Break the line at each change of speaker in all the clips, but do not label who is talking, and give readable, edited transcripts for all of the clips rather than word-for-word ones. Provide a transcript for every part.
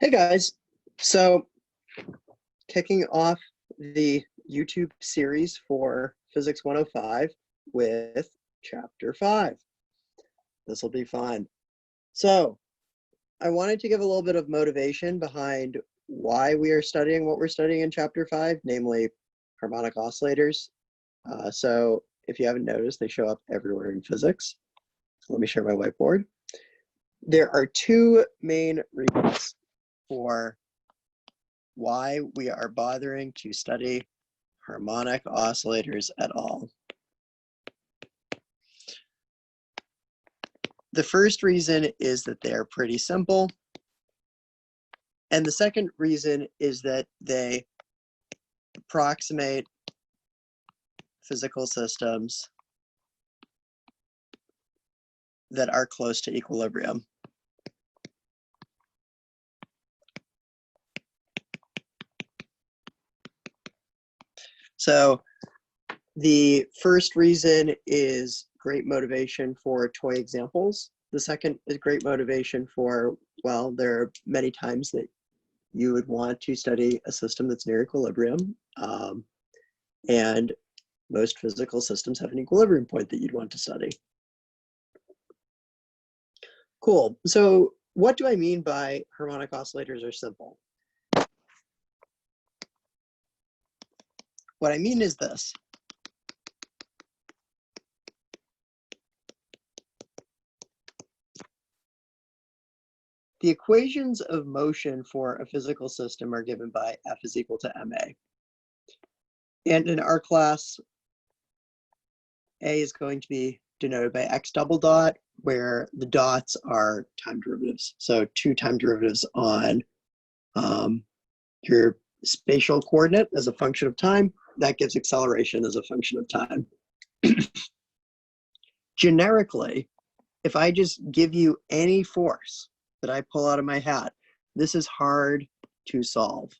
Hey guys, so kicking off the YouTube series for Physics 105 with Chapter 5. This will be fun. So I wanted to give a little bit of motivation behind why we are studying what we're studying in Chapter 5, namely harmonic oscillators. So if you haven't noticed, they show up everywhere in physics. Let me share my whiteboard. There are two main reasons for why we are bothering to study harmonic oscillators at all. The first reason is that they are pretty simple. And the second reason is that they approximate physical systems that are close to equilibrium. So the first reason is great motivation for toy examples. The second is great motivation for, well, there are many times that you would want to study a system that's near equilibrium. And most physical systems have an equilibrium point that you'd want to study. Cool. So what do I mean by harmonic oscillators are simple? What I mean is this. The equations of motion for a physical system are given by F is equal to ma. And in our class, A is going to be denoted by x double dot, where the dots are time derivatives. So two time derivatives on your spatial coordinate as a function of time. That gives acceleration as a function of time. Generically, if I just give you any force that I pull out of my hat, this is hard to solve.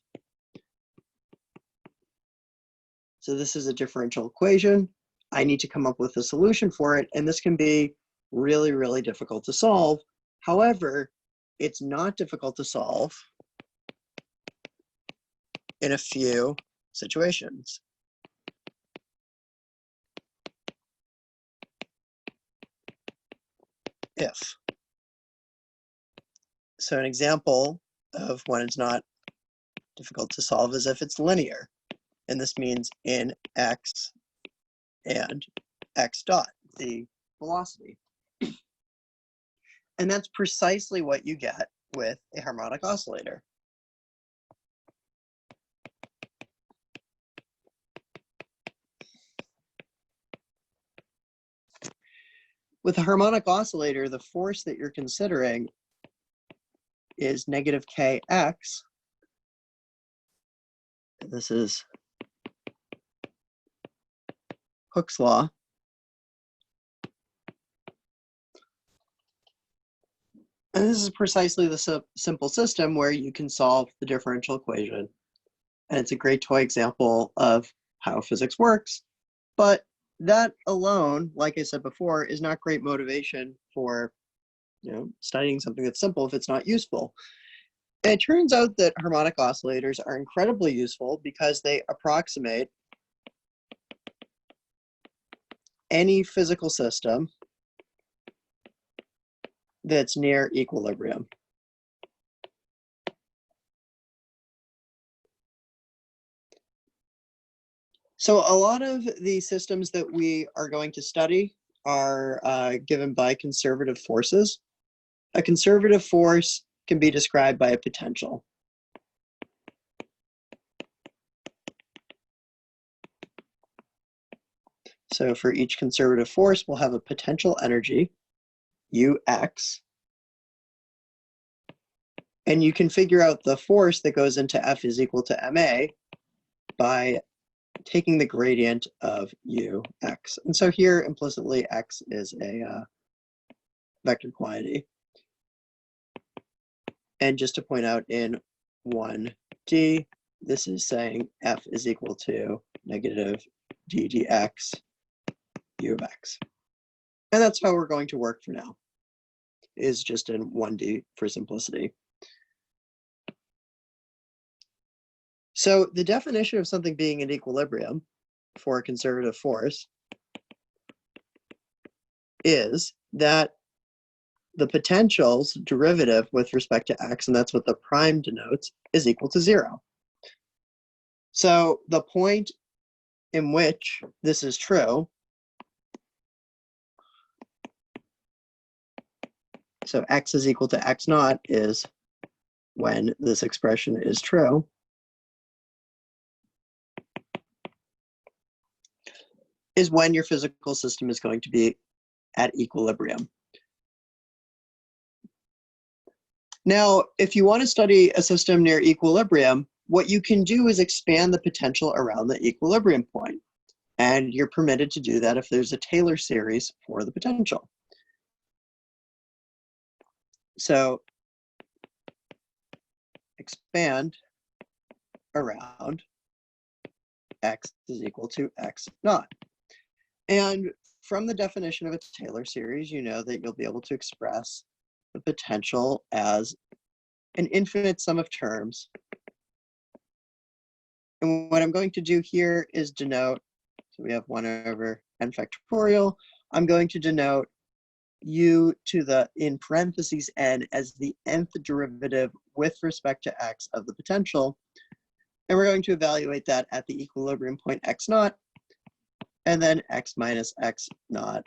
So this is a differential equation. I need to come up with a solution for it, and this can be really, really difficult to solve. However, it's not difficult to solve in a few situations. If. So an example of when it's not difficult to solve is if it's linear. And this means in x and x dot, the velocity. And that's precisely what you get with a harmonic oscillator. With a harmonic oscillator, the force that you're considering is negative kx. This is Hooke's law. And this is precisely the simple system where you can solve the differential equation. And it's a great toy example of how physics works. But that alone, like I said before, is not great motivation for studying something that's simple if it's not useful. And it turns out that harmonic oscillators are incredibly useful because they approximate any physical system that's near equilibrium. So a lot of the systems that we are going to study are given by conservative forces. A conservative force can be described by a potential. So for each conservative force, we'll have a potential energy, Ux, and you can figure out the force that goes into F is equal to ma by taking the gradient of Ux. And so here, implicitly, x is a vector quantity. And just to point out in 1D, this is saying F is equal to negative d dx u of x. And that's how we're going to work for now, is just in 1D for simplicity. So the definition of something being in equilibrium for a conservative force is that the potential's derivative with respect to x, and that's what the prime denotes, is equal to 0. So the point in which this is true, so x is equal to x naught, is when this expression is true. Is when your physical system is going to be at equilibrium. Now, if you want to study a system near equilibrium, what you can do is expand the potential around the equilibrium point. And you're permitted to do that if there's a Taylor series for the potential. So expand around x is equal to x naught. And from the definition of a Taylor series, you know that you'll be able to express the potential as an infinite sum of terms. And what I'm going to do here is denote, so we have 1 over n factorial. I'm going to denote u to the, in parentheses, n as the nth derivative with respect to x of the potential. And we're going to evaluate that at the equilibrium point x naught. And then x minus x naught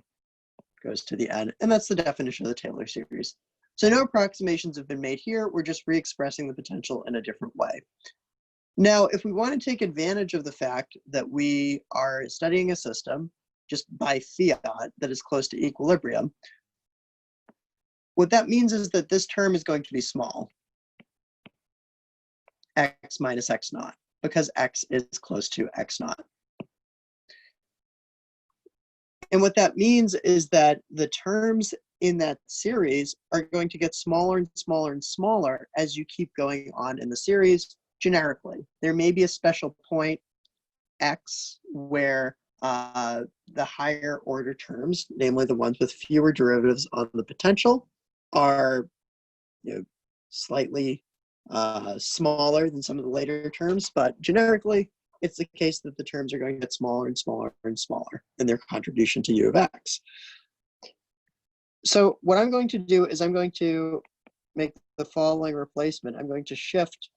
goes to the n. And that's the definition of the Taylor series. So no approximations have been made here. We're just re-expressing the potential in a different way. Now, if we want to take advantage of the fact that we are studying a system just by fiat that is close to equilibrium, what that means is that this term is going to be small, x minus x naught, because x is close to x naught. And what that means is that the terms in that series are going to get smaller and smaller and smaller as you keep going on in the series generically. There may be a special point x where the higher order terms, namely the ones with fewer derivatives on the potential, are slightly smaller than some of the later terms, but generically, it's the case that the terms are going to get smaller and smaller and smaller in their contribution to u of x. So what I'm going to do is I'm going to make the following replacement. I'm going to shift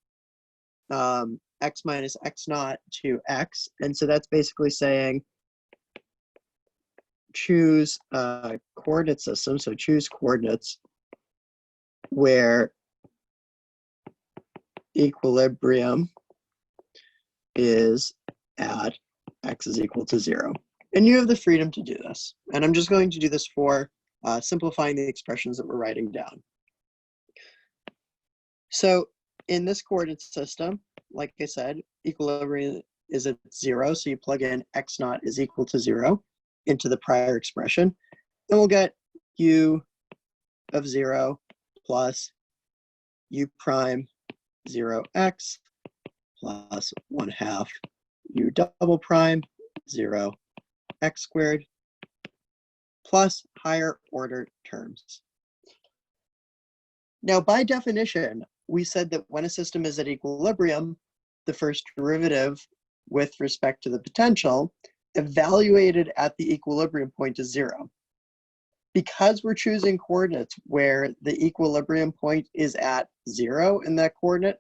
x minus x naught to x. And so that's basically saying choose a coordinate system. So choose coordinates where equilibrium is at x is equal to 0. And you have the freedom to do this. And I'm just going to do this for simplifying the expressions that we're writing down. So in this coordinate system, like I said, equilibrium is at 0. So you plug in x naught is equal to 0 into the prior expression. And we'll get u of 0 plus u prime 0x plus 1/2 u double prime 0 x squared plus higher order terms. Now, by definition, we said that when a system is at equilibrium, the first derivative with respect to the potential evaluated at the equilibrium point is 0. Because we're choosing coordinates where the equilibrium point is at 0 in that coordinate,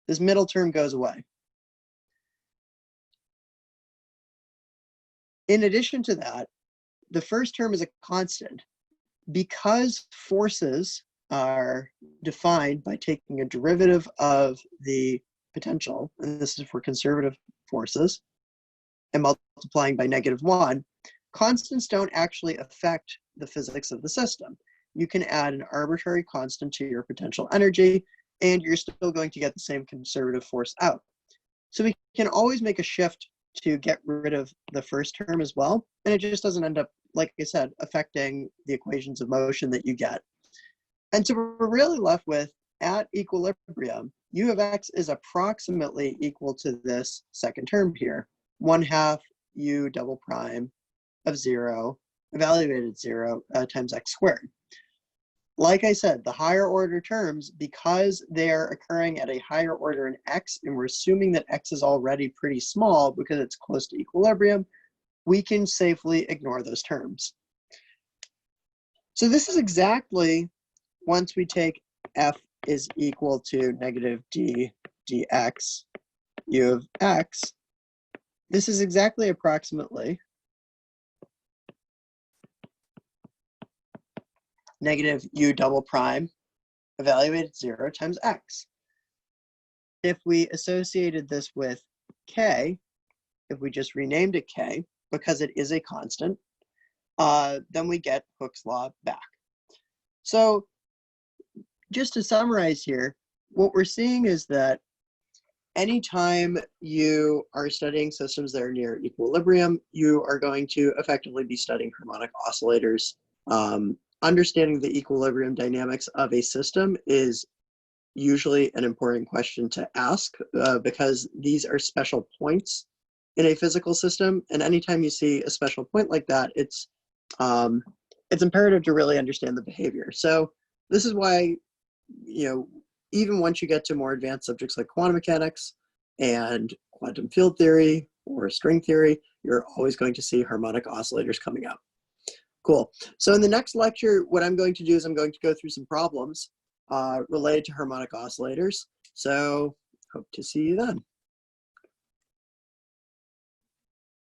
this middle term goes away. In addition to that, the first term is a constant. Because forces are defined by taking a derivative of the potential, and this is for conservative forces, and multiplying by -1, constants don't actually affect the physics of the system. You can add an arbitrary constant to your potential energy, and you're still going to get the same conservative force out. So we can always make a shift to get rid of the first term as well, and it just doesn't end up, like I said, affecting the equations of motion that you get. And so we're really left with, at equilibrium, u of x is approximately equal to this second term here, 1/2 u double prime of 0, evaluated 0, times x squared. like I said, the higher order terms, because they're occurring at a higher order in x, and we're assuming that x is already pretty small because it's close to equilibrium, we can safely ignore those terms. So this is exactly, once we take f is equal to negative d dx u of x, this is exactly approximately negative u double prime evaluated 0 times x. If we associated this with k, if we just renamed it k, because it is a constant, then we get Hooke's law back. So just to summarize here, what we're seeing is that anytime you are studying systems that are near equilibrium, you are going to effectively be studying harmonic oscillators. Understanding the equilibrium dynamics of a system is usually an important question to ask because these are special points in a physical system. And anytime you see a special point like that, it's imperative to really understand the behavior. So this is why, even once you get to more advanced subjects like quantum mechanics and quantum field theory or string theory, you're always going to see harmonic oscillators coming up. Cool. So in the next lecture, what I'm going to do is I'm going to go through some problems related to harmonic oscillators. So hope to see you then.